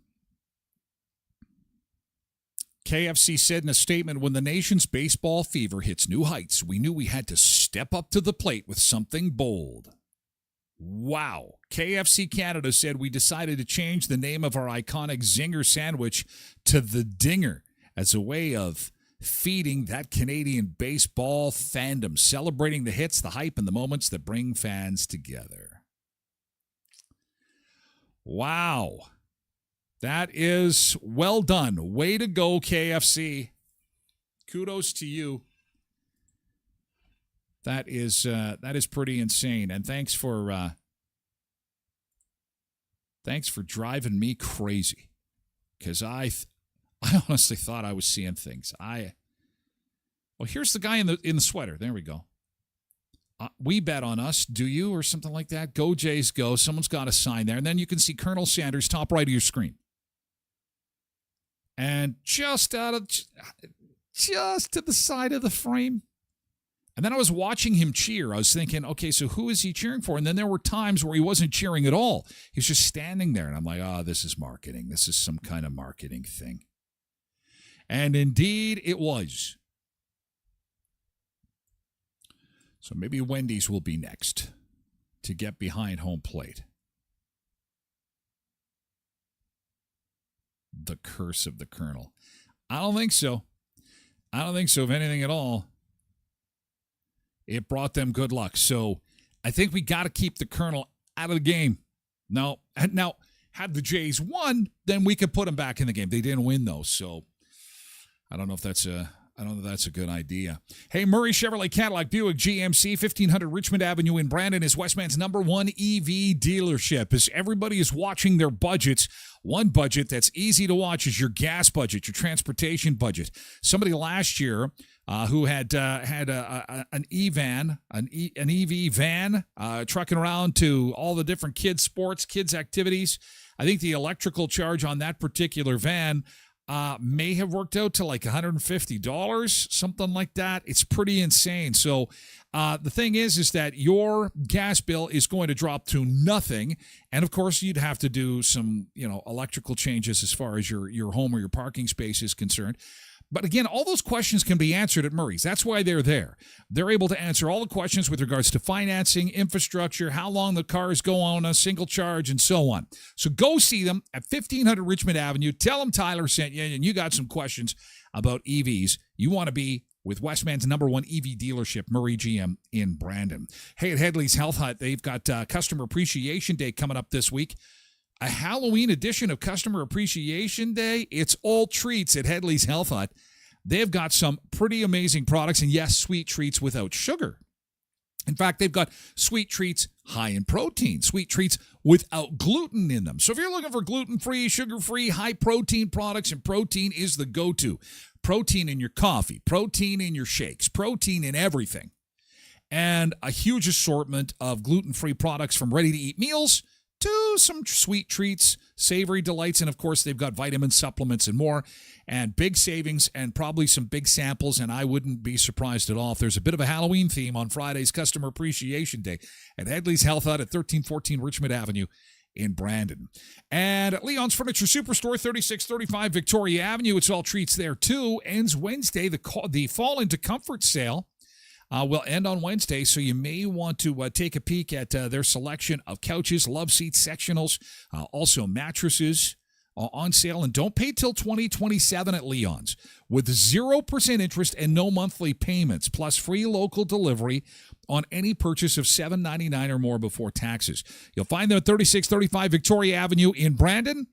KFC said in a statement, when the nation's baseball fever hits new heights, we knew we had to step up to the plate with something bold. Wow. KFC Canada said we decided to change the name of our iconic Zinger sandwich to the Dinger as a way of feeding that Canadian baseball fandom, celebrating the hits, the hype, and the moments that bring fans together. Wow. That is well done. Way to go, KFC. Kudos to you. That is pretty insane. And thanks for driving me crazy, because I honestly thought I was seeing things. Here's the guy in the sweater. There we go. We bet on us, do you, or something like that? Go Jays, go. Someone's got a sign there, and then you can see Colonel Sanders top right of your screen. And just to the side of the frame. And then I was watching him cheer. I was thinking, okay, so who is he cheering for? And then there were times where he wasn't cheering at all. He was just standing there. And I'm like, this is marketing. This is some kind of marketing thing. And indeed, it was. So maybe Wendy's will be next to get behind home plate. The curse of the Colonel. I don't think so. If anything at all. it brought them good luck. So I think we got to keep the Colonel out of the game. Now, had the Jays won, then we could put them back in the game. They didn't win, though, so I don't know if that's a good idea. Hey, Murray Chevrolet Cadillac Buick GMC, 1500 Richmond Avenue in Brandon is Westman's #1 EV dealership. As everybody is watching their budgets, one budget that's easy to watch is your gas budget, your transportation budget. Somebody last year who had an E-van, an EV van, trucking around to all the different kids' sports, kids' activities. I think the electrical charge on that particular van may have worked out to like $150, something like that. It's pretty insane. So the thing is that your gas bill is going to drop to nothing. And of course, you'd have to do some, electrical changes as far as your home or your parking space is concerned. But again, all those questions can be answered at Murray's. That's why they're there. They're able to answer all the questions with regards to financing, infrastructure, how long the cars go on a single charge, and so on. So go see them at 1500 Richmond Avenue. Tell them Tyler sent you, and you got some questions about EVs. You want to be with Westman's #1 EV dealership, Murray GM in Brandon. Hey, at Headley's Health Hut, they've got Customer Appreciation Day coming up this week. A Halloween edition of Customer Appreciation Day. It's all treats at Headley's Health Hut. They've got some pretty amazing products, and yes, sweet treats without sugar. In fact, they've got sweet treats high in protein, sweet treats without gluten in them. So if you're looking for gluten-free, sugar-free, high-protein products, and protein is the go-to. Protein in your coffee, protein in your shakes, protein in everything. And a huge assortment of gluten-free products from ready-to-eat meals to some sweet treats, savory delights, and of course they've got vitamin supplements and more, and big savings and probably some big samples, and I wouldn't be surprised at all if there's a bit of a Halloween theme on Friday's Customer Appreciation Day at Headley's Health Hut at 1314 Richmond Avenue in Brandon. And at Leon's Furniture Superstore, 3635 Victoria Avenue, it's all treats there too. Ends Wednesday, the Fall into Comfort sale will end on Wednesday, so you may want to take a peek at their selection of couches, love seats, sectionals, also mattresses on sale. And don't pay till 2027 at Leon's with 0% interest and no monthly payments, plus free local delivery on any purchase of $7.99 or more before taxes. You'll find them at 3635 Victoria Avenue in Brandon.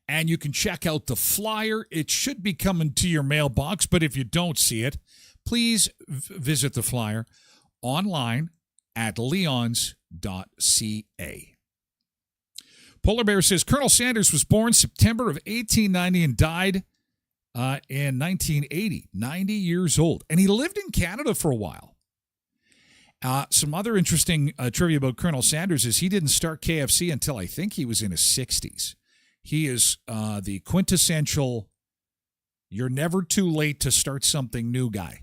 And you can check out the flyer. It should be coming to your mailbox, but if you don't see it, please visit the flyer online at leons.ca. Polar Bear says Colonel Sanders was born September of 1890 and died in 1980, 90 years old. And he lived in Canada for a while. Some other interesting trivia about Colonel Sanders is he didn't start KFC until I think he was in his 60s. He is the quintessential, you're never too late to start something new guy.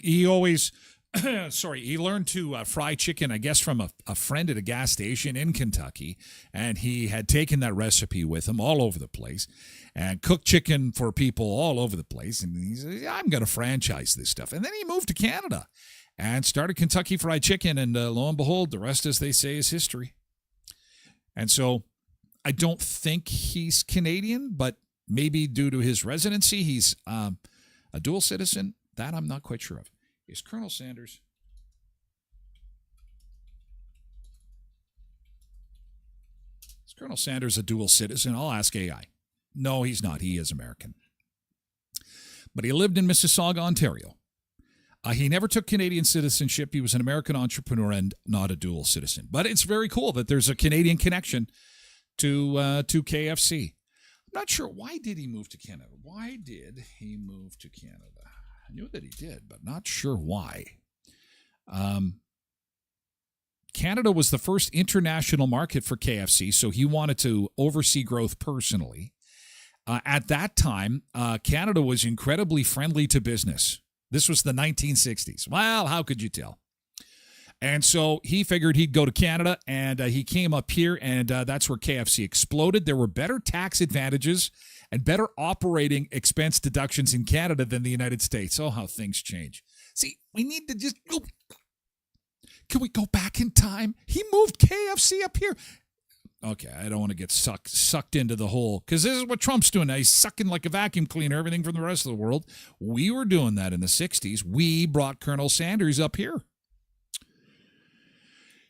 He always, he learned to fry chicken, I guess, from a friend at a gas station in Kentucky, and he had taken that recipe with him all over the place and cooked chicken for people all over the place, and he said, I'm going to franchise this stuff. And then he moved to Canada and started Kentucky Fried Chicken, and lo and behold, the rest, as they say, is history. And so I don't think he's Canadian, but maybe due to his residency, he's a dual citizen. That I'm not quite sure of. Is Colonel Sanders? Is Colonel Sanders a dual citizen? I'll ask AI. No, he's not. He is American. But he lived in Mississauga, Ontario. He never took Canadian citizenship. He was an American entrepreneur and not a dual citizen. But it's very cool that there's a Canadian connection to KFC. I'm not sure. Why did he move to Canada? Why did he move to Canada? I knew that he did, but not sure why. Canada was the first international market for KFC, so he wanted to oversee growth personally. At that time, Canada was incredibly friendly to business. This was the 1960s. Well, how could you tell? And so he figured he'd go to Canada, and he came up here, and that's where KFC exploded. There were better tax advantages and better operating expense deductions in Canada than the United States. Oh, how things change. See, we need to just go. Can we go back in time? He moved KFC up here. okay, I don't want to get sucked into the whole, because this is what Trump's doing now. He's sucking like a vacuum cleaner everything from the rest of the world. We were doing that in the 60s. We brought Colonel Sanders up here.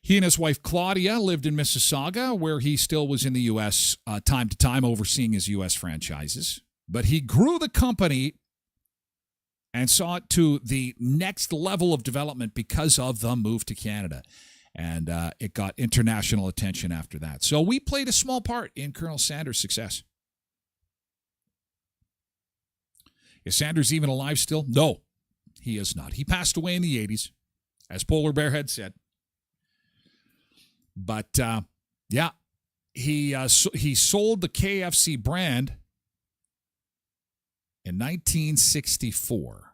He and his wife Claudia lived in Mississauga, where he still was in the U.S. Time to time overseeing his U.S. franchises. But he grew the company and saw it to the next level of development because of the move to Canada. And it got international attention after that. So we played a small part in Colonel Sanders' success. Is Sanders even alive still? No, he is not. He passed away in the 80s, as Polar Bear had said. But, yeah, he sold the KFC brand in 1964.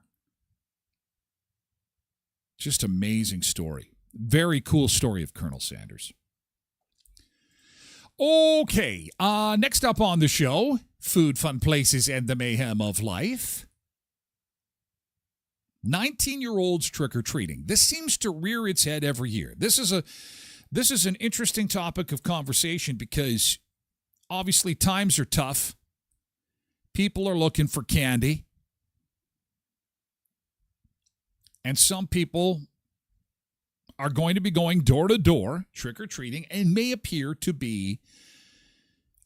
Just amazing story. Very cool story of Colonel Sanders. Okay, next up on the show, food, fun places, and the mayhem of life. 19-year-olds trick-or-treating. This seems to rear its head every year. This is an interesting topic of conversation because obviously times are tough. People are looking for candy. And some people are going to be going door to door, trick-or-treating, and may appear to be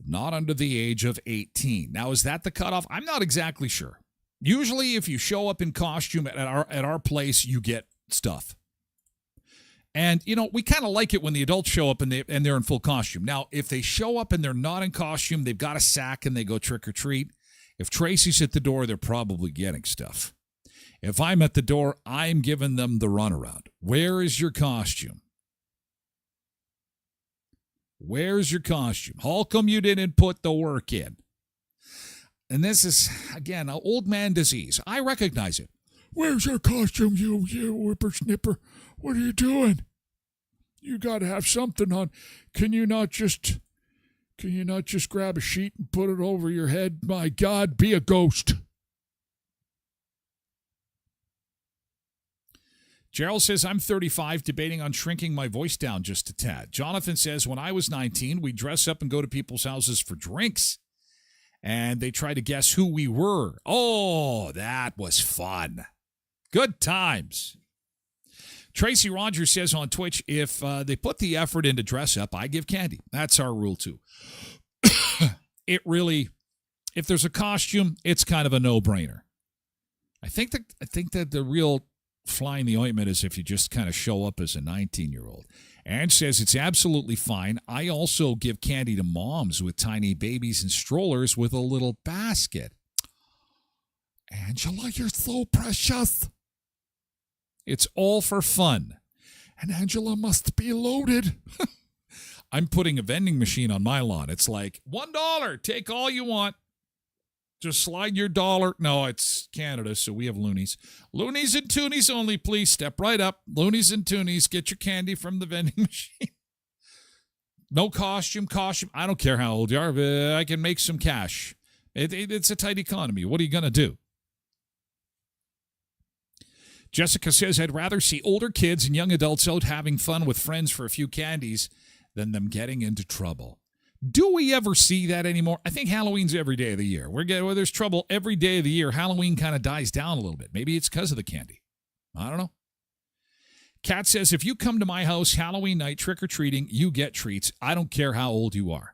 not under the age of 18. Now, is that the cutoff? I'm not exactly sure. Usually, if you show up in costume at our place, you get stuff. And, you know, we kind of like it when the adults show up and they're in full costume. Now, if they show up and they're not in costume, they've got a sack and they go trick-or-treat. If Tracy's at the door, they're probably getting stuff. If I'm at the door, I'm giving them the runaround. Where is your costume? Where's your costume? How come you didn't put the work in? And this is, again, an old man disease. I recognize it. Where's your costume, you whippersnipper? What are you doing? You got to have something on. Can you not just grab a sheet and put it over your head? My God, be a ghost. Gerald says, I'm 35, debating on shrinking my voice down just a tad. Jonathan says, when I was 19, we'd dress up and go to people's houses for drinks. And they try to guess who we were. Oh, that was fun. Good times. Tracy Rogers says on Twitch, if they put the effort into dress up, I give candy. That's our rule, too. It really, if there's a costume, it's kind of a no-brainer. I think that the real fly in the ointment is if you just kind of show up as a 19-year-old. And says it's absolutely fine. I also give candy to moms with tiny babies and strollers with a little basket. Angela, you're so precious. It's all for fun. And Angela must be loaded. I'm putting a vending machine on my lawn. It's like, $1, take all you want. Just slide your dollar. No, it's Canada, so we have loonies. Loonies and toonies only, please. Step right up. Loonies and toonies. Get your candy from the vending machine. No costume. I don't care how old you are. But I can make some cash. It's a tight economy. What are you going to do? Jessica says, I'd rather see older kids and young adults out having fun with friends for a few candies than them getting into trouble. Do we ever see that anymore? I think Halloween's every day of the year. Where there's trouble every day of the year, Halloween kind of dies down a little bit. Maybe it's because of the candy. I don't know. Kat says, if you come to my house Halloween night trick-or-treating, you get treats. I don't care how old you are.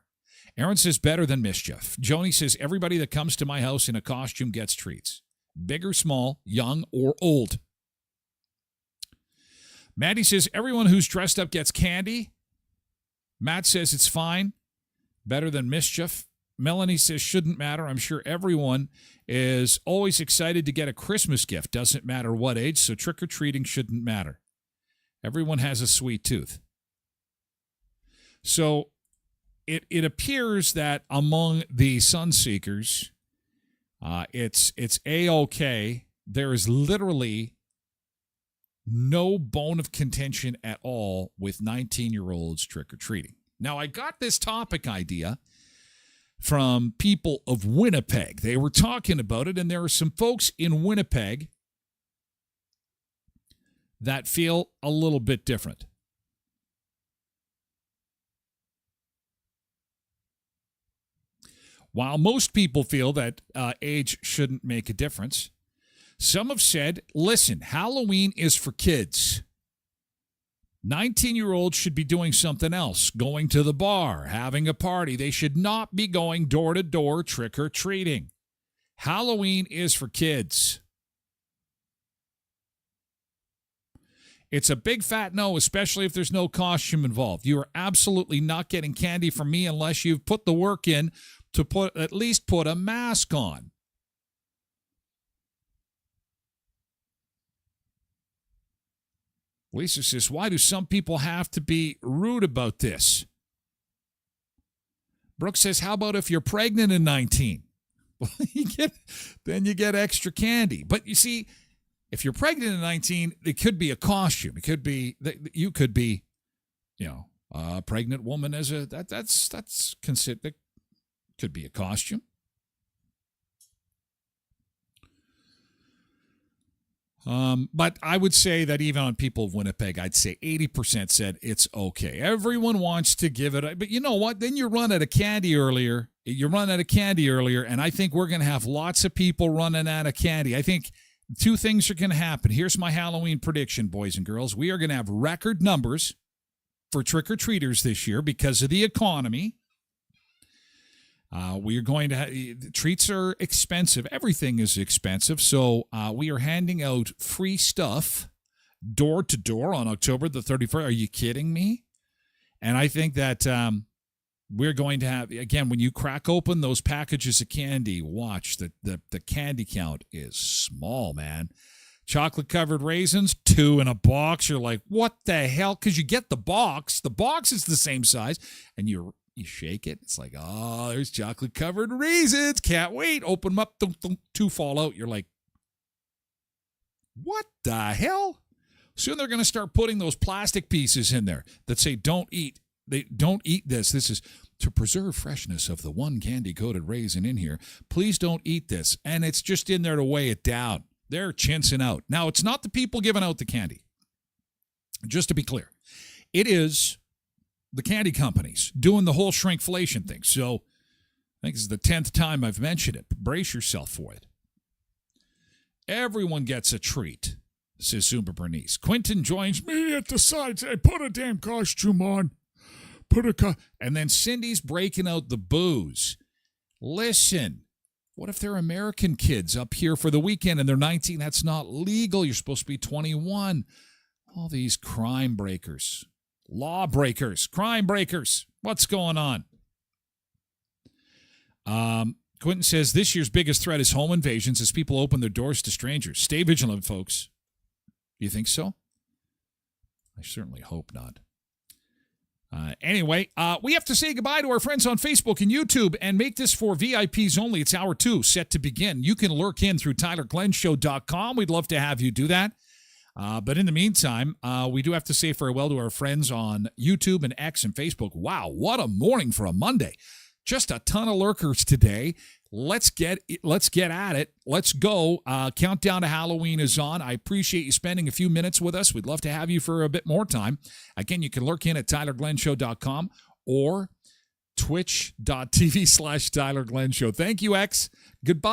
Aaron says, better than mischief. Joni says, everybody that comes to my house in a costume gets treats. Big or small, young or old. Maddie says, everyone who's dressed up gets candy. Matt says, it's fine. Better than mischief. Melanie says, shouldn't matter. I'm sure everyone is always excited to get a Christmas gift. Doesn't matter what age, so trick-or-treating shouldn't matter. Everyone has a sweet tooth. So it appears that among the sun seekers, it's A-OK. There is literally no bone of contention at all with 19-year-olds trick-or-treating. Now, I got this topic idea from people of Winnipeg. They were talking about it, and there are some folks in Winnipeg that feel a little bit different. While most people feel that age shouldn't make a difference, some have said, listen, Halloween is for kids. 19-year-olds should be doing something else, going to the bar, having a party. They should not be going door-to-door trick-or-treating. Halloween is for kids. It's a big fat no, especially if there's no costume involved. You are absolutely not getting candy from me unless you've put the work in to at least put a mask on. Lisa says, why do some people have to be rude about this? Brooke says, how about if you're pregnant in 19? Well, then you get extra candy. But you see, if you're pregnant in 19, it could be a costume. It could be that you could be, a pregnant woman as that's considered. Could be a costume. But I would say that even on people of Winnipeg, I'd say 80% said it's okay. Everyone wants to give it, but you know what? Then you run out of candy earlier. And I think we're going to have lots of people running out of candy. I think two things are going to happen. Here's my Halloween prediction, boys and girls. We are going to have record numbers for trick-or-treaters this year because of the economy. We are going to treats are expensive. Everything is expensive. So we are handing out free stuff door to door on October the 31st. Are you kidding me? And I think that we're going to have, again, when you crack open those packages of candy, watch the candy count is small, man. Chocolate covered raisins, 2 in a box. You're like, what the hell? Because you get the box. The box is the same size, and you shake it. It's like, oh, there's chocolate covered raisins. Can't wait. Open them up. 2 fall out. You're like, what the hell? Soon they're going to start putting those plastic pieces in there that say, don't eat. They don't eat this. This is to preserve freshness of the one candy coated raisin in here. Please don't eat this. And it's just in there to weigh it down. They're chinsing out. Now, it's not the people giving out the candy. Just to be clear, it is the candy companies doing the whole shrinkflation thing. So I think this is the 10th time I've mentioned it. Brace yourself for it. Everyone gets a treat, says Zumba Bernice. Quentin joins me at the side. Say, put a damn costume on. And then Cindy's breaking out the booze. Listen, what if they're American kids up here for the weekend and they're 19? That's not legal. You're supposed to be 21. All these crime breakers. Law breakers, crime breakers. What's going on? Quentin says this year's biggest threat is home invasions as people open their doors to strangers. Stay vigilant, folks. Do you think so? I certainly hope not. Anyway, we have to say goodbye to our friends on Facebook and YouTube and make this for VIPs only. It's hour 2 set to begin. You can lurk in through TylerGlenShow.com. We'd love to have you do that. But in the meantime, we do have to say farewell to our friends on YouTube and X and Facebook. Wow, what a morning for a Monday. Just a ton of lurkers today. Let's get at it. Let's go. Countdown to Halloween is on. I appreciate you spending a few minutes with us. We'd love to have you for a bit more time. Again, you can lurk in at TylerGlenShow.com or twitch.tv/TylerGlenShow. Thank you, X. Goodbye.